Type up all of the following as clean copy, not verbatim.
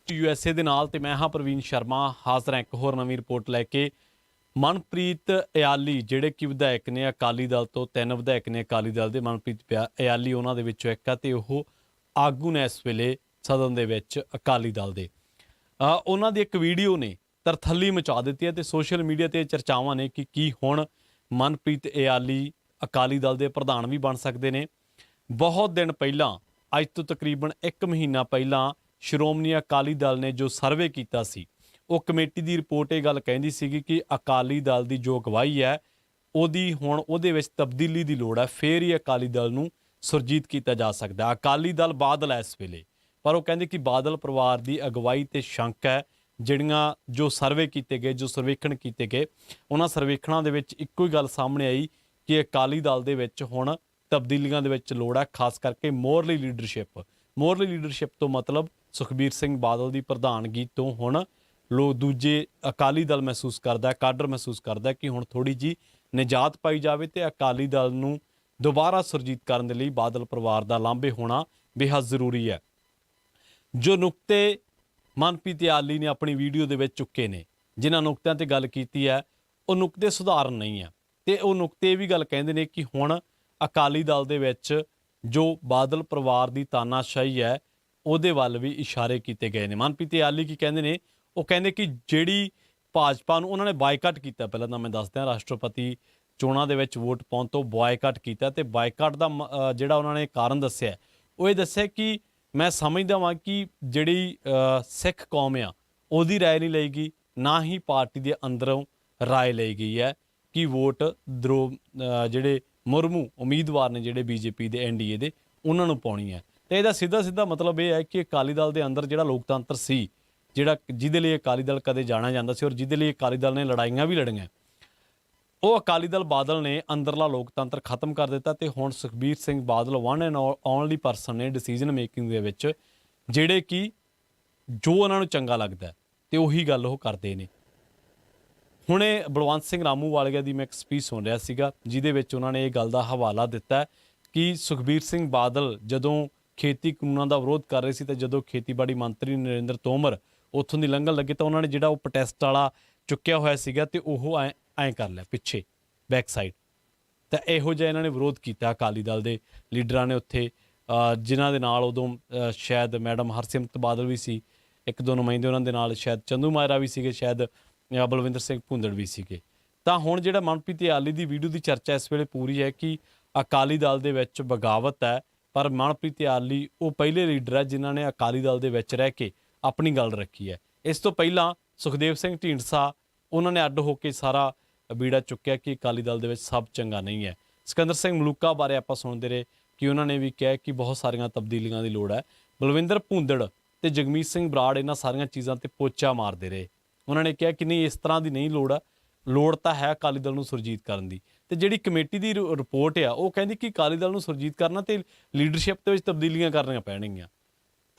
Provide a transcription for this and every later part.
USA ਦੇ ਨਾਲ ਤੇ ਮੈਂ ਹਾਂ ਪ੍ਰਵੀਨ ਸ਼ਰਮਾ ਹਾਜ਼ਰ ਹਾਂ ਇੱਕ ਹੋਰ ਨਵੀਂ ਰਿਪੋਰਟ ਲੈ ਕੇ। ਮਨਪ੍ਰੀਤ ਇਆਲੀ ਜਿਹੜੇ ਕਿ ਵਿਧਾਇਕ ਨੇ ਅਕਾਲੀ ਦਲ ਤੋਂ, 3 ਵਿਧਾਇਕ ਨੇ ਅਕਾਲੀ ਦਲ ਦੇ, ਮਨਪ੍ਰੀਤ ਇਆਲੀ ਉਹਨਾਂ ਦੇ ਵਿੱਚੋਂ ਇੱਕ ਆ ਤੇ ਉਹ ਆਗੂ ਨੇ ਇਸ ਵੇਲੇ ਸਦਨ ਦੇ ਵਿੱਚ ਅਕਾਲੀ ਦਲ ਦੇ। ਉਹਨਾਂ ਦੀ ਇੱਕ ਵੀਡੀਓ ਨੇ ਤਰਥੱਲੀ ਮਚਾ ਦਿੱਤੀ ਹੈ ਤੇ ਸੋਸ਼ਲ ਮੀਡੀਆ ਤੇ ਚਰਚਾਵਾਂ ਨੇ ਕਿ ਕੀ ਹੁਣ ਮਨਪ੍ਰੀਤ ਇਆਲੀ ਅਕਾਲੀ ਦਲ ਦੇ ਪ੍ਰਧਾਨ ਵੀ ਬਣ ਸਕਦੇ ਨੇ। ਬਹੁਤ ਦਿਨ ਪਹਿਲਾਂ, ਅੱਜ ਤੋਂ ਤਕਰੀਬਨ 1 ਮਹੀਨਾ ਪਹਿਲਾਂ, ਸ਼੍ਰੋਮਣੀ ਅਕਾਲੀ ਦਲ ਨੇ ਜੋ ਸਰਵੇ ਕੀਤਾ ਸੀ, ਉਹ ਕਮੇਟੀ ਦੀ ਰਿਪੋਰਟ ਇਹ ਗੱਲ ਕਹਿੰਦੀ ਸੀਗੀ ਕਿ ਅਕਾਲੀ ਦਲ ਦੀ ਜੋ ਅਗਵਾਈ ਹੈ ਉਹਦੀ ਹੁਣ ਉਹਦੇ ਵਿੱਚ ਤਬਦੀਲੀ ਦੀ ਲੋੜ ਹੈ, ਫੇਰ ਹੀ ਅਕਾਲੀ ਦਲ ਨੂੰ ਸੁਰਜੀਤ ਕੀਤਾ ਜਾ ਸਕਦਾ। ਅਕਾਲੀ ਦਲ ਬਾਦਲ ਹੈ ਇਸ ਵੇਲੇ, ਪਰ ਉਹ ਕਹਿੰਦੇ ਕਿ ਬਾਦਲ ਪਰਿਵਾਰ ਦੀ ਅਗਵਾਈ ਤੇ ਸ਼ੰਕ ਹੈ। ਜਿਹੜੀਆਂ ਜੋ ਸਰਵੇ ਕੀਤੇ ਗਏ, ਜੋ ਸਰਵੇਖਣ ਕੀਤੇ ਗਏ, ਉਹਨਾਂ ਸਰਵੇਖਣਾਂ ਦੇ ਵਿੱਚ ਇੱਕੋ ਹੀ ਗੱਲ ਸਾਹਮਣੇ ਆਈ ਕਿ ਅਕਾਲੀ ਦਲ ਦੇ ਵਿੱਚ ਹੁਣ ਤਬਦੀਲੀਆਂ ਦੇ ਵਿੱਚ ਲੋੜ ਹੈ, ਖਾਸ ਕਰਕੇ ਮੋਰਲੀ ਲੀਡਰਸ਼ਿਪ। ਮੋਰਲੀ ਲੀਡਰਸ਼ਿਪ ਤੋਂ ਮਤਲਬ ਸੁਖਬੀਰ ਸਿੰਘ ਬਾਦਲ ਦੀ ਪ੍ਰਧਾਨਗੀ ਤੋਂ ਹੁਣ ਦੂਜੇ ਅਕਾਲੀ ਦਲ ਮਹਿਸੂਸ ਕਰਦਾ, ਕਾਡਰ ਮਹਿਸੂਸ ਕਰਦਾ ਕਿ ਹੁਣ ਥੋੜ੍ਹੀ ਜਿਹੀ ਨਿਜਾਤ ਪਾਈ ਜਾਵੇ ਤੇ ਅਕਾਲੀ ਦਲ ਨੂੰ ਦੁਬਾਰਾ ਸੁਰਜੀਤ ਕਰਨ ਦੇ ਲਈ ਬਾਦਲ ਪਰਿਵਾਰ ਦਾ ਲਾਂਭੇ ਹੋਣਾ ਬੇਹੱਦ ਜ਼ਰੂਰੀ ਹੈ। ਜੋ ਨੁਕਤੇ ਮਨਪ੍ਰੀਤ ਇਆਲੀ ਨੇ ਆਪਣੀ ਵੀਡੀਓ ਦੇ ਵਿੱਚ ਚੁੱਕੇ ਨੇ, ਜਿਨ੍ਹਾਂ ਨੁਕਤਿਆਂ ਤੇ ਗੱਲ ਕੀਤੀ ਹੈ, ਉਹ ਨੁਕਤੇ ਸੁਧਾਰਨ ਨਹੀਂ ਹੈ ਤੇ ਉਹ ਨੁਕਤੇ ਇਹ ਵੀ ਗੱਲ ਕਹਿੰਦੇ ਨੇ ਕਿ ਹੁਣ ਅਕਾਲੀ ਦਲ ਦੇ ਵਿੱਚ ਜੋ ਬਾਦਲ ਪਰਿਵਾਰ ਦੀ ਤਾਨਾਸ਼ਾਹੀ ਹੈ ਉਹਦੇ ਵੱਲ ਵੀ ਇਸ਼ਾਰੇ ਕੀਤੇ ਗਏ ਨੇ। ਮਨਪ੍ਰੀਤ ਇਆਲੀ ਕੀ ਕਹਿੰਦੇ ਨੇ? ਉਹ ਕਹਿੰਦੇ ਕਿ ਜਿਹੜੀ ਭਾਜਪਾ ਨੂੰ ਉਹਨਾਂ ਨੇ ਬਾਈਕਾਟ ਕੀਤਾ, ਪਹਿਲਾਂ ਤਾਂ ਮੈਂ ਦੱਸਦਾ, ਰਾਸ਼ਟਰਪਤੀ ਚੋਣਾਂ ਦੇ ਵਿੱਚ ਵੋਟ ਪਾਉਣ ਤੋਂ ਬਾਈਕਾਟ ਕੀਤਾ ਤੇ ਬਾਈਕਾਟ ਦਾ ਜਿਹੜਾ ਉਹਨਾਂ ਨੇ ਕਾਰਨ ਦੱਸਿਆ, ਉਹ ਇਹ ਦੱਸਿਆ ਕਿ ਮੈਂ ਸਮਝਦਾ ਵਾਂ ਕਿ ਜਿਹੜੀ ਸਿੱਖ ਕੌਮ ਆ ਉਹਦੀ ਰਾਏ ਨਹੀਂ ਲਈ ਗਈ, ਨਾ ਹੀ ਪਾਰਟੀ ਦੇ ਅੰਦਰੋਂ ਰਾਏ ਲਈ ਗਈ ਹੈ ਕਿ ਵੋਟ ਜਿਹੜੇ ਮੁਰਮੂ ਉਮੀਦਵਾਰ ਨੇ ਜਿਹੜੇ ਬੀਜੇਪੀ ਦੇ NDA ਦੇ, ਉਹਨਾਂ ਨੂੰ ਪਾਉਣੀ ਹੈ। ਤੇ ਇਹਦਾ ਸਿੱਧਾ ਮਤਲਬ ਇਹ ਹੈ ਕਿ ਅਕਾਲੀ ਦਲ ਦੇ ਅੰਦਰ ਜਿਹੜਾ ਲੋਕਤੰਤਰ ਸੀ, ਜਿਹੜਾ ਜਿਹਦੇ ਲਈ ਅਕਾਲੀ ਦਲ ਕਦੇ ਜਾਣਿਆ ਜਾਂਦਾ ਸੀ ਔਰ ਜਿਹਦੇ ਲਈ ਅਕਾਲੀ ਦਲ ਨੇ ਲੜਾਈਆਂ ਵੀ ਲੜੀਆਂ, ਉਹ ਅਕਾਲੀ ਦਲ ਬਾਦਲ ਨੇ ਅੰਦਰਲਾ ਲੋਕਤੰਤਰ ਖਤਮ ਕਰ ਦਿੱਤਾ ਤੇ ਹੁਣ Sukhbir Singh Badal one and only person ਨੇ ਡਿਸੀਜਨ ਮੇਕਿੰਗ ਦੇ ਵਿੱਚ, ਜਿਹੜੇ ਕਿ ਜੋ ਉਹਨਾਂ ਨੂੰ ਚੰਗਾ ਲੱਗਦਾ ਤੇ ਉਹੀ ਗੱਲ ਉਹ ਕਰਦੇ ਨੇ। ਹੁਣੇ ਬਲਵੰਤ ਸਿੰਘ ਰਾਮੂਵਾਲੀਆ ਦੀ ਮੈਂ ਇੱਕ ਸਪੀਚ ਸੁਣ ਰਿਹਾ ਸੀਗਾ, ਜਿਹਦੇ ਵਿੱਚ ਉਹਨਾਂ ਨੇ ਇਹ ਗੱਲ ਦਾ ਹਵਾਲਾ ਦਿੱਤਾ ਕਿ ਸੁਖਬੀਰ ਸਿੰਘ ਬਾਦਲ ਜਦੋਂ ਖੇਤੀ ਕਾਨੂੰਨਾਂ ਦਾ ਵਿਰੋਧ ਕਰ ਰਹੇ ਸੀ ਤੇ ਜਦੋਂ ਖੇਤੀਬਾੜੀ ਮੰਤਰੀ ਨਰਿੰਦਰ ਤੋਮਰ ਉੱਥੋਂ ਦੀ ਲੰਘਣ ਲੱਗੇ ਤਾਂ ਉਹਨਾਂ ਨੇ ਜਿਹੜਾ ਉਹ ਪ੍ਰੋਟੈਸਟ ਵਾਲਾ ਚੁੱਕਿਆ ਹੋਇਆ ਸੀਗਾ ਤੇ ਉਹ ਐਂ ਕਰ ਲਿਆ ਪਿੱਛੇ, ਬੈਕ ਸਾਈਡ। ਤਾਂ ਇਹੋ ਜਿਹਾ ਇਹਨਾਂ ਨੇ ਵਿਰੋਧ ਕੀਤਾ ਅਕਾਲੀ ਦਲ ਦੇ ਲੀਡਰਾਂ ਨੇ ਉੱਥੇ, ਜਿਨ੍ਹਾਂ ਦੇ ਨਾਲ ਉਦੋਂ ਸ਼ਾਇਦ ਮੈਡਮ ਹਰਸਿਮਰਤ ਬਾਦਲ ਵੀ ਸੀ, 1-2 ਨੁਮਾਇੰਦੇ ਉਹਨਾਂ ਦੇ ਨਾਲ, ਸ਼ਾਇਦ ਚੰਦੂ ਮਾਜਰਾ ਵੀ ਸੀਗੇ, ਸ਼ਾਇਦ ਬਲਵਿੰਦਰ ਸਿੰਘ ਭੁੰਦੜ ਵੀ ਸੀਗੇ। ਤਾਂ ਹੁਣ ਜਿਹੜਾ ਮਨਪ੍ਰੀਤ ਇਆਲੀ ਦੀ ਵੀਡੀਓ ਦੀ ਚਰਚਾ ਇਸ ਵੇਲੇ ਪੂਰੀ ਹੈ ਕਿ ਅਕਾਲੀ ਦਲ ਦੇ ਵਿੱਚ ਬਗਾਵਤ ਹੈ, ਪਰ ਮਨਪ੍ਰੀਤ ਇਆਲੀ ਉਹ ਪਹਿਲੇ ਲੀਡਰ ਹੈ ਜਿਨ੍ਹਾਂ ਨੇ ਅਕਾਲੀ ਦਲ ਦੇ ਵਿੱਚ ਰਹਿ ਕੇ ਆਪਣੀ ਗੱਲ ਰੱਖੀ ਹੈ। ਇਸ ਤੋਂ ਪਹਿਲਾਂ ਸੁਖਦੇਵ ਸਿੰਘ ਢੀਂਡਸਾ, ਉਹਨਾਂ ਨੇ ਅੱਡ ਹੋ ਕੇ ਸਾਰਾ ਬੀੜਾ ਚੁੱਕਿਆ ਕਿ ਅਕਾਲੀ ਦਲ ਦੇ ਵਿੱਚ ਸਭ ਚੰਗਾ ਨਹੀਂ ਹੈ। ਸਿਕੰਦਰ ਸਿੰਘ ਮਲੂਕਾ ਬਾਰੇ ਆਪਾਂ ਸੁਣਦੇ ਰਹੇ ਕਿ ਉਹਨਾਂ ਨੇ ਵੀ ਕਿਹਾ ਕਿ ਬਹੁਤ ਸਾਰੀਆਂ ਤਬਦੀਲੀਆਂ ਦੀ ਲੋੜ ਹੈ। ਬਲਵਿੰਦਰ ਭੁੰਦੜ ਤੇ ਜਗਮੀਤ ਸਿੰਘ ਬਰਾੜ ਇਹਨਾਂ ਸਾਰੀਆਂ ਚੀਜ਼ਾਂ ਤੇ ਪੋਚਾ ਮਾਰਦੇ ਰਹੇ। ਉਹਨਾਂ ਨੇ ਕਿਹਾ ਕਿ ਨਹੀਂ, ਇਸ ਤਰ੍ਹਾਂ ਦੀ ਨਹੀਂ ਲੋੜ ਆ, ਲੋੜ ਤਾਂ ਹੈ ਅਕਾਲੀ ਦਲ ਨੂੰ ਸੁਰਜੀਤ ਕਰਨ ਦੀ। ਤੇ ਜਿਹੜੀ ਕਮੇਟੀ ਦੀ ਰਿਪੋਰਟ ਆ ਉਹ ਕਹਿੰਦੀ ਕਿ ਅਕਾਲੀ ਦਲ ਨੂੰ ਸੁਰਜੀਤ ਕਰਨਾ ਤੇ ਲੀਡਰਸ਼ਿਪ ਦੇ ਵਿੱਚ ਤਬਦੀਲੀਆਂ ਕਰਨੀਆਂ ਪੈਣਗੀਆਂ।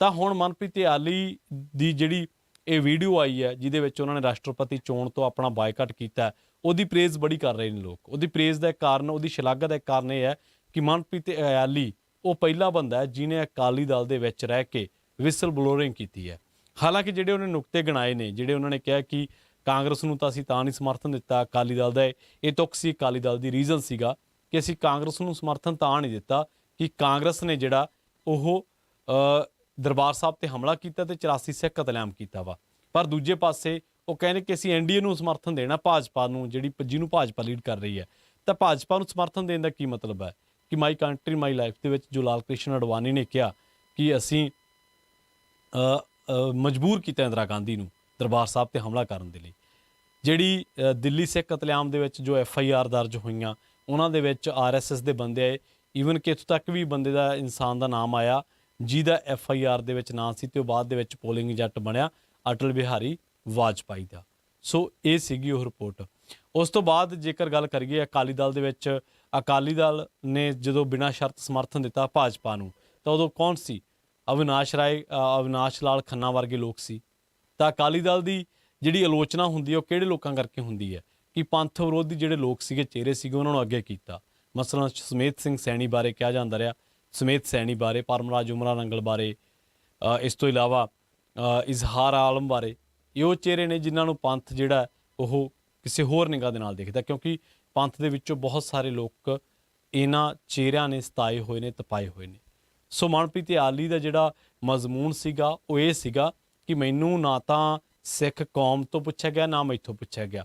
ਤਾਂ ਹੁਣ ਮਨਪ੍ਰੀਤ ਇਆਲੀ ਦੀ ਜਿਹੜੀ ਇਹ ਵੀਡੀਓ ਆਈ ਹੈ, ਜਿਹਦੇ ਵਿੱਚ ਉਹਨਾਂ ਨੇ ਰਾਸ਼ਟਰਪਤੀ ਚੋਣ ਤੋਂ ਆਪਣਾ ਬਾਈਕਾਟ ਕੀਤਾ, ਉਹਦੀ ਪ੍ਰੇਜ਼ ਬੜੀ ਕਰ ਰਹੇ ਨੇ ਲੋਕ। ਉਹਦੀ ਪ੍ਰੇਜ਼ ਦਾ ਇੱਕ ਕਾਰਨ, ਉਹਦੀ ਸ਼ਲਾਘਾ ਦਾ ਇੱਕ ਕਾਰਨ ਇਹ ਹੈ ਕਿ ਮਨਪ੍ਰੀਤ ਇਆਲੀ ਉਹ ਪਹਿਲਾ ਬੰਦਾ ਹੈ ਜਿਹਨੇ ਅਕਾਲੀ ਦਲ ਦੇ ਵਿੱਚ ਰਹਿ ਕੇ ਵਿਸਲ ਬਲੋਰਿੰਗ ਕੀਤੀ ਹੈ। ਹਾਲਾਂਕਿ ਜਿਹੜੇ ਉਹਨੇ ਨੁਕਤੇ ਗਿਣਾਏ ਨੇ, ਜਿਹੜੇ ਉਹਨਾਂ ਨੇ ਕਿਹਾ ਕਿ ਕਾਂਗਰਸ ਨੂੰ ਤਾਂ ਅਸੀਂ ਤਾਂ ਨਹੀਂ ਸਮਰਥਨ ਦਿੱਤਾ, ਅਕਾਲੀ ਦਲ ਦਾ ਇਹ ਤੁਕ ਸੀ, ਅਕਾਲੀ ਦਲ ਦੀ ਰੀਜ਼ਨ ਸੀਗਾ ਕਿ ਅਸੀਂ ਕਾਂਗਰਸ ਨੂੰ ਸਮਰਥਨ ਤਾਂ ਨਹੀਂ ਦਿੱਤਾ ਕਿ ਕਾਂਗਰਸ ਨੇ ਜਿਹੜਾ ਉਹ ਦਰਬਾਰ ਸਾਹਿਬ ਤੇ ਹਮਲਾ ਕੀਤਾ ਤੇ 84 ਸਿੱਖ ਕਤਲੇਆਮ ਕੀਤਾ ਵਾ। ਪਰ ਦੂਜੇ ਪਾਸੇ ਉਹ ਕਹਿੰਦੇ ਕਿ ਅਸੀਂ NDA ਨੂੰ ਸਮਰਥਨ ਦੇਣਾ, ਭਾਜਪਾ ਨੂੰ, ਜਿਹਨੂੰ ਭਾਜਪਾ ਲੀਡ ਕਰ ਰਹੀ ਹੈ। ਤਾਂ ਭਾਜਪਾ ਨੂੰ ਸਮਰਥਨ ਦੇਣ ਦਾ ਕੀ ਮਤਲਬ ਹੈ ਕਿ ਮਾਈ ਕੰਟਰੀ ਮਾਈ ਲਾਈਫ ਦੇ ਵਿੱਚ ਜੋ ਲਾਲ ਕ੍ਰਿਸ਼ਨ ਅਡਵਾਨੀ ਨੇ ਕਿਹਾ ਕਿ ਅਸੀਂ ਮਜਬੂਰ ਕੀਤਾ ਇੰਦਰਾ ਗਾਂਧੀ ਨੂੰ ਦਰਬਾਰ ਸਾਹਿਬ ਤੇ ਹਮਲਾ ਕਰਨ ਦੇ ਲਈ। ਜਿਹੜੀ ਦਿੱਲੀ ਸਿੱਖ ਕਤਲੇਆਮ ਦੇ ਵਿੱਚ ਜੋ FIR ਦਰਜ ਹੋਈਆਂ, ਉਹਨਾਂ ਦੇ ਵਿੱਚ RSS ਦੇ ਬੰਦੇ ਆਏ, ਈਵਨ ਕਿ ਇੱਥੋਂ ਤੱਕ ਵੀ ਬੰਦੇ ਦਾ, ਇਨਸਾਨ ਦਾ ਨਾਮ ਆਇਆ ਜਿਹਦਾ FIR ਦੇ ਵਿੱਚ ਨਾਂ ਸੀ ਤੇ ਉਹ ਬਾਅਦ ਦੇ ਵਿੱਚ ਪੋਲਿੰਗ ਏਜੰਟ ਬਣਿਆ, ਅਟਲ ਬਿਹਾਰੀ ਵਾਜਪਾਈ ਦਾ। ਸੋ ਇਹ ਸੀਗੀ ਉਹ ਰਿਪੋਰਟ। ਉਸ ਤੋਂ ਬਾਅਦ ਜੇਕਰ ਗੱਲ ਕਰੀਏ ਅਕਾਲੀ ਦਲ ਦੇ ਵਿੱਚ, ਅਕਾਲੀ ਦਲ ਨੇ ਜਦੋਂ ਬਿਨਾਂ ਸ਼ਰਤ ਸਮਰਥਨ ਦਿੱਤਾ ਭਾਜਪਾ ਨੂੰ, ਤਾਂ ਉਦੋਂ ਕੌਣ ਸੀ? ਅਵਿਨਾਸ਼ ਲਾਲ ਖੰਨਾ ਵਰਗੇ ਲੋਕ ਸੀ। ਤਾਂ ਅਕਾਲੀ ਦਲ ਦੀ ਜਿਹੜੀ ਆਲੋਚਨਾ ਹੁੰਦੀ ਹੈ ਉਹ ਕਿਹੜੇ ਲੋਕਾਂ ਕਰਕੇ ਹੁੰਦੀ ਹੈ ਕਿ ਪੰਥ ਵਿਰੋਧੀ ਜਿਹੜੇ ਲੋਕ ਸੀਗੇ, ਚਿਹਰੇ ਸੀਗੇ, ਉਹਨਾਂ ਨੂੰ ਅੱਗੇ ਕੀਤਾ। ਮਸਲਾਂ ਸਮੇਤ ਸਿੰਘ ਸੈਣੀ ਬਾਰੇ ਕਿਹਾ ਜਾਂਦਾ ਰਿਹਾ, ਸਮੇਤ ਸੈਣੀ ਬਾਰੇ, ਪਰਮਰਾਜ ਉਮਰਾ ਨੰਗਲ ਬਾਰੇ। ਇਸ ਤੋਂ ਇਲਾਵਾ ਇਜ਼ਹਾਰ ਆਲਮ ਬਾਰੇ, ਇਹ ਉਹ ਚਿਹਰੇ ਨੇ ਜਿਨ੍ਹਾਂ ਨੂੰ ਪੰਥ ਜਿਹੜਾ ਉਹ ਕਿਸੇ ਹੋਰ ਨਿਗਾਹ ਦੇ ਨਾਲ ਦੇਖਦਾ, ਕਿਉਂਕਿ ਪੰਥ ਦੇ ਵਿੱਚੋਂ ਬਹੁਤ ਸਾਰੇ ਲੋਕ ਇਹਨਾਂ ਚਿਹਰਿਆਂ ਨੇ ਸਤਾਏ ਹੋਏ ਨੇ, ਤਪਾਏ ਹੋਏ ਨੇ। ਸੋ ਮਨਪ੍ਰੀਤ ਇਆਲੀ ਦਾ ਜਿਹੜਾ ਮਜ਼ਮੂਨ ਸੀਗਾ ਉਹ ਇਹ ਸੀਗਾ ਕਿ ਮੈਨੂੰ ਨਾ ਤਾਂ ਸਿੱਖ ਕੌਮ ਤੋਂ ਪੁੱਛਿਆ ਗਿਆ, ਨਾ ਮੈਥੋਂ ਪੁੱਛਿਆ ਗਿਆ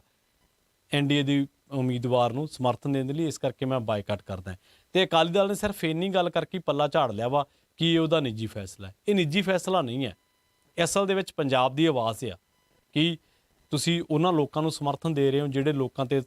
ਐਨਡੀਏ ਦੀ ਉਮੀਦਵਾਰ ਨੂੰ ਸਮਰਥਨ ਦੇਣ ਦੇ ਲਈ, ਇਸ ਕਰਕੇ ਮੈਂ ਬਾਈਕਾਟ ਕਰਦਾ। ਤੇ ਅਕਾਲੀ ਦਲ ਨੇ ਸਿਰਫ ਇੰਨੀ ਗੱਲ ਕਰਕੇ ਪੱਲਾ ਝਾੜ ਲਿਆ ਵਾ ਕਿ ਇਹ ਉਹਦਾ ਨਿੱਜੀ ਫੈਸਲਾ ਹੈ। ਇਹ ਨਿੱਜੀ ਫੈਸਲਾ ਨਹੀਂ ਹੈ, ਅਸਲ ਦੇ ਵਿੱਚ ਪੰਜਾਬ ਦੀ ਆਵਾਜ਼ ਆ ਕਿ ਤੁਸੀਂ ਉਹਨਾਂ ਲੋਕਾਂ ਨੂੰ ਸਮਰਥਨ ਦੇ ਰਹੇ ਹੋ ਜਿਹੜੇ ਲੋਕਾਂ ਤੇ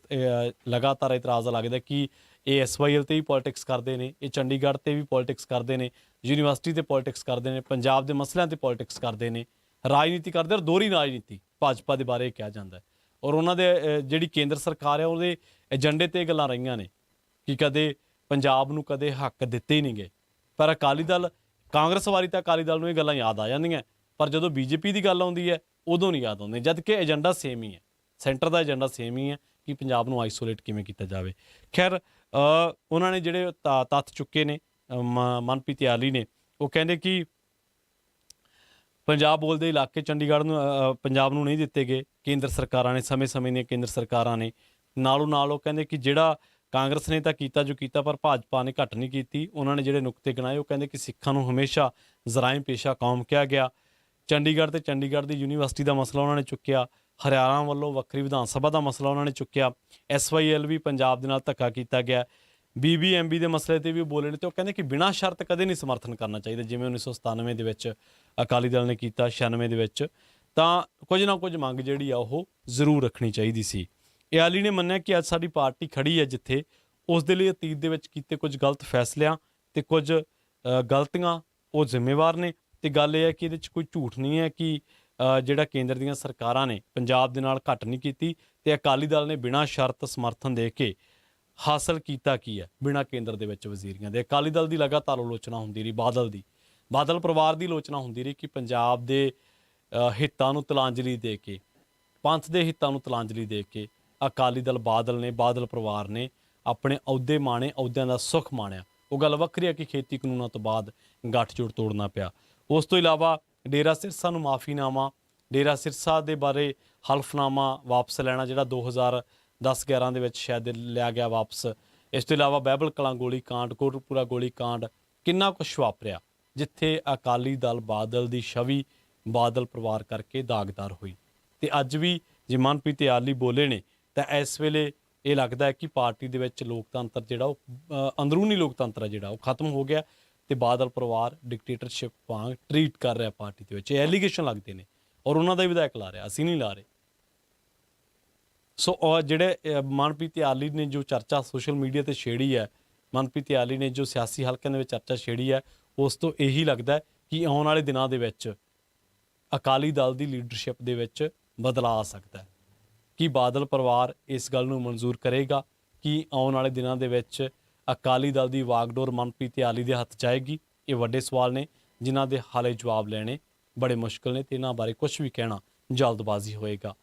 ਲਗਾਤਾਰ ਇਤਰਾਜ਼ ਲੱਗਦਾ ਕਿ ਇਹ ਐਸਵਾਈਐਲ ਤੇ ਵੀ ਪੋਲਿਟਿਕਸ ਕਰਦੇ ਨੇ, ਇਹ ਚੰਡੀਗੜ੍ਹ ਤੇ ਵੀ ਪੋਲਿਟਿਕਸ ਕਰਦੇ ਨੇ, ਯੂਨੀਵਰਸਿਟੀ ਤੇ ਪੋਲਿਟਿਕਸ ਕਰਦੇ ਨੇ, ਪੰਜਾਬ ਦੇ ਮਸਲਿਆਂ ਤੇ ਪੋਲਿਟਿਕਸ ਕਰਦੇ ਨੇ, ਰਾਜਨੀਤੀ ਕਰਦੇ, ਔਰ ਦੋਹਰੀ ਰਾਜਨੀਤੀ ਭਾਜਪਾ ਦੇ ਬਾਰੇ ਕਿਹਾ ਜਾਂਦਾ ਹੈ। ਔਰ ਉਹਨਾਂ ਦੇ ਜਿਹੜੀ ਕੇਂਦਰ ਸਰਕਾਰ ਹੈ ਉਹਦੇ ਏਜੰਡੇ ਤੇ ਗੱਲਾਂ ਰਹੀਆਂ ਨੇ ਕਿ ਕਦੇ ਪੰਜਾਬ ਨੂੰ ਕਦੇ ਹੱਕ ਦਿੱਤੇ ਹੀ ਨਹੀਂ ਗਏ। ਪਰ ਅਕਾਲੀ ਦਲ, ਕਾਂਗਰਸ ਵਾਰੀ ਤਾਂ ਅਕਾਲੀ ਦਲ ਨੂੰ ਇਹ ਗੱਲਾਂ ਯਾਦ ਆ ਜਾਂਦੀਆਂ, ਪਰ ਜਦੋਂ ਬੀਜੇਪੀ ਦੀ ਗੱਲ ਆਉਂਦੀ ਹੈ ਉਦੋਂ ਨਹੀਂ ਯਾਦ ਆਉਂਦੇ, ਜਦ ਕਿ ਏਜੰਡਾ ਸੇਮ ਹੀ ਹੈ, ਸੈਂਟਰ ਦਾ ਏਜੰਡਾ ਸੇਮ ਹੀ ਹੈ ਕਿ ਪੰਜਾਬ ਨੂੰ ਆਈਸੋਲੇਟ ਕਿਵੇਂ ਕੀਤਾ ਜਾਵੇ। ਖੈਰ ਉਹਨਾਂ ਨੇ ਜਿਹੜੇ ਤੱਥ ਚੁੱਕੇ ਨੇ ਮਨਪ੍ਰੀਤ ਇਆਲੀ ਨੇ, ਉਹ ਕਹਿੰਦੇ ਕਿ ਪੰਜਾਬ ਬੋਲਦੇ ਇਲਾਕੇ ਚੰਡੀਗੜ੍ਹ ਨੂੰ ਪੰਜਾਬ ਨੂੰ ਨਹੀਂ ਦਿੱਤੇ ਗਏ ਕੇਂਦਰ ਸਰਕਾਰਾਂ ਨੇ, ਸਮੇਂ-ਸਮੇਂ ਦੀਆਂ ਕੇਂਦਰ ਸਰਕਾਰਾਂ ਨੇ। ਨਾਲੋਂ ਨਾਲ ਉਹ ਕਹਿੰਦੇ ਕਿ ਜਿਹੜਾ ਕਾਂਗਰਸ ਨੇ ਤਾਂ ਕੀਤਾ ਜੋ ਕੀਤਾ, ਪਰ ਭਾਜਪਾ ਨੇ ਘੱਟ ਨਹੀਂ ਕੀਤੀ। ਉਹਨਾਂ ਨੇ ਜਿਹੜੇ ਨੁਕਤੇ ਗਿਣਾਏ, ਉਹ ਕਹਿੰਦੇ ਕਿ ਸਿੱਖਾਂ ਨੂੰ ਹਮੇਸ਼ਾ ਜ਼ਰਾਇਮ ਪੇਸ਼ਾ ਕੌਮ ਕਿਹਾ ਗਿਆ। ਚੰਡੀਗੜ੍ਹ ਤੇ ਚੰਡੀਗੜ੍ਹ ਦੀ ਯੂਨੀਵਰਸਿਟੀ ਦਾ ਮਸਲਾ ਉਹਨਾਂ ਨੇ ਚੁੱਕਿਆ, ਹਰਿਆਣਾ ਵੱਲੋਂ ਵੱਖਰੀ ਵਿਧਾਨ ਸਭਾ ਦਾ ਮਸਲਾ ਉਹਨਾਂ ਨੇ ਚੁੱਕਿਆ, ਐਸਵਾਈਐਲ ਵੀ ਪੰਜਾਬ ਦੇ ਨਾਲ ਧੱਕਾ ਕੀਤਾ ਗਿਆ, ਬੀਬੀਐਮਬੀ ਦੇ ਮਸਲੇ ਤੇ ਵੀ ਬੋਲੇ ਨੇ। ਤੇ ਉਹ ਕਹਿੰਦੇ ਕਿ ਬਿਨਾਂ ਸ਼ਰਤ ਕਦੇ ਨਹੀਂ ਸਮਰਥਨ ਕਰਨਾ ਚਾਹੀਦਾ, ਜਿਵੇਂ 1997 ਦੇ ਵਿੱਚ ਅਕਾਲੀ ਦਲ ਨੇ ਕੀਤਾ, 96 ਦੇ ਵਿੱਚ, ਤਾਂ ਕੁਝ ਨਾ ਕੁਝ ਮੰਗ ਜਿਹੜੀ ਆ ਉਹ ਜ਼ਰੂਰ ਰੱਖਣੀ ਚਾਹੀਦੀ ਸੀ। ਇਆਲੀ ਨੇ ਮੰਨਿਆ ਕਿ ਅੱਜ ਸਾਡੀ ਪਾਰਟੀ ਖੜੀ ਹੈ ਜਿੱਥੇ, ਉਸ ਦੇ ਲਈ ਅਤੀਤ ਦੇ ਵਿੱਚ ਕੀਤੇ ਕੁਝ ਗਲਤ ਫੈਸਲਿਆਂ ਤੇ ਕੁਝ ਗਲਤੀਆਂ ਉਹ ਜ਼ਿੰਮੇਵਾਰ ਨੇ। ਤੇ ਗੱਲ ਇਹ ਹੈ ਕਿ ਇਹਦੇ 'ਚ ਕੋਈ ਝੂਠ ਨਹੀਂ ਹੈ ਕਿ ਜਿਹੜਾ ਕੇਂਦਰ ਦੀਆਂ ਸਰਕਾਰਾਂ ਨੇ ਪੰਜਾਬ ਦੇ ਨਾਲ ਘੱਟ ਨਹੀਂ ਕੀਤੀ, ਤੇ ਅਕਾਲੀ ਦਲ ਨੇ ਬਿਨਾਂ ਸ਼ਰਤ ਸਮਰਥਨ ਦੇ ਕੇ ਹਾਸਲ ਕੀਤਾ ਕੀ ਹੈ, ਬਿਨਾਂ ਕੇਂਦਰ ਦੇ ਵਿੱਚ ਵਜ਼ੀਰੀਆਂ ਦੇ। ਅਕਾਲੀ ਦਲ ਦੀ ਲਗਾਤਾਰ ਆਲੋਚਨਾ ਹੁੰਦੀ ਰਹੀ, ਬਾਦਲ ਪਰਿਵਾਰ ਦੀ ਆਲੋਚਨਾ ਹੁੰਦੀ ਰਹੀ ਕਿ ਪੰਜਾਬ ਦੇ ਹਿੱਤਾਂ ਨੂੰ ਤਿਲਾਂਜਲੀ ਦੇ ਕੇ, ਪੰਥ ਦੇ ਹਿੱਤਾਂ ਨੂੰ ਤਿਲਾਂਜਲੀ ਦੇ ਕੇ ਅਕਾਲੀ ਦਲ, ਬਾਦਲ ਪਰਿਵਾਰ ਨੇ ਆਪਣੇ ਅਹੁਦੇ ਮਾਣੇ, ਅਹੁਦਿਆਂ ਦਾ ਸੁੱਖ ਮਾਣਿਆ। ਉਹ ਗੱਲ ਵੱਖਰੀ ਹੈ ਕਿ ਖੇਤੀ ਕਾਨੂੰਨਾਂ ਤੋਂ ਬਾਅਦ ਗੱਠਜੋੜ ਤੋੜਨਾ ਪਿਆ। ਉਸ ਤੋਂ ਇਲਾਵਾ ਡੇਰਾ ਸਿਰਸਾ ਨੂੰ ਮਾਫੀਨਾਮਾ, ਡੇਰਾ ਸਿਰਸਾ ਦੇ ਬਾਰੇ ਹਲਫਨਾਮਾ ਵਾਪਸ ਲੈਣਾ, ਜਿਹੜਾ 2010-11 ਦੇ ਵਿੱਚ ਸ਼ਾਇਦ ਲਿਆ ਗਿਆ ਵਾਪਸ। ਇਸ ਤੋਂ ਇਲਾਵਾ ਬਾਈਬਲ ਕਲਾਂ ਗੋਲੀ ਕਾਂਡ, ਕੋਟਕਪੂਰਾ ਗੋਲੀ ਕਾਂਡ, ਕਿੰਨਾ ਕੁਛ ਵਾਪਰਿਆ ਜਿੱਥੇ ਅਕਾਲੀ ਦਲ, ਬਾਦਲ ਦੀ ਛਵੀ ਬਾਦਲ ਪਰਿਵਾਰ ਕਰਕੇ ਦਾਗਦਾਰ ਹੋਈ। ਤੇ ਅੱਜ ਵੀ ਜੇ ਮਨਪ੍ਰੀਤ ਇਆਲੀ ਬੋਲੇ ਨੇ ਤਾਂ ਇਸ ਵੇਲੇ ਇਹ ਲੱਗਦਾ ਹੈ ਕਿ ਪਾਰਟੀ ਦੇ ਵਿੱਚ ਲੋਕਤੰਤਰ ਜਿਹੜਾ ਉਹ ਅੰਦਰੂਨੀ ਲੋਕਤੰਤਰ ਹੈ ਜਿਹੜਾ ਉਹ ਖਤਮ ਹੋ ਗਿਆ, ਤੇ ਬਾਦਲ ਪਰਿਵਾਰ ਡਿਕਟੇਟਰਸ਼ਿਪ ਵਾਂਗ ਟਰੀਟ ਕਰ ਰਿਹਾ ਪਾਰਟੀ ਦੇ ਵਿੱਚ। ਇਹ ਐਲੀਗੇਸ਼ਨ ਲੱਗਦੇ ਨੇ ਔਰ ਉਹਨਾਂ ਦਾ ਹੀ ਵਿਧਾਇਕ ਲਾ ਰਿਹਾ, ਅਸੀਂ ਨਹੀਂ ਲਾ ਰਹੇ। ਸੋ ਜਿਹੜੇ ਮਨਪ੍ਰੀਤ ਇਆਲੀ ਨੇ ਜੋ ਚਰਚਾ ਸੋਸ਼ਲ ਮੀਡੀਆ ਤੇ ਛੇੜੀ ਹੈ, ਮਨਪ੍ਰੀਤ ਇਆਲੀ ਨੇ ਜੋ ਸਿਆਸੀ ਹਲਕਿਆਂ ਦੇ ਵਿੱਚ ਚਰਚਾ ਛੇੜੀ ਹੈ, ਉਸ ਤੋਂ ਇਹੀ ਲੱਗਦਾ ਕਿ ਆਉਣ ਵਾਲੇ ਦਿਨਾਂ ਦੇ ਵਿੱਚ ਅਕਾਲੀ ਦਲ ਦੀ ਲੀਡਰਸ਼ਿਪ ਦੇ ਵਿੱਚ ਬਦਲਾਅ ਆ ਸਕਦਾ ਹੈ। ਕਿ ਬਾਦਲ ਪਰਿਵਾਰ ਇਸ ਗੱਲ ਨੂੰ ਮਨਜ਼ੂਰ ਕਰੇਗਾ ਕਿ ਆਉਣ ਵਾਲੇ ਦਿਨਾਂ ਦੇ ਵਿੱਚ ਅਕਾਲੀ ਦਲ ਦੀ ਵਾਗਡੋਰ ਮਨਪ੍ਰੀਤ ਇਆਲੀ ਦੇ ਹੱਥ 'ਚ ਆਏਗੀ? ਇਹ ਵੱਡੇ ਸਵਾਲ ਨੇ ਜਿਨ੍ਹਾਂ ਦੇ ਹਾਲੇ ਜਵਾਬ ਲੈਣੇ ਬੜੇ ਮੁਸ਼ਕਿਲ ਨੇ, ਤੇ ਇਹਨਾਂ ਬਾਰੇ ਕੁਝ ਵੀ ਕਹਿਣਾ ਜਲਦਬਾਜ਼ੀ ਹੋਏਗਾ।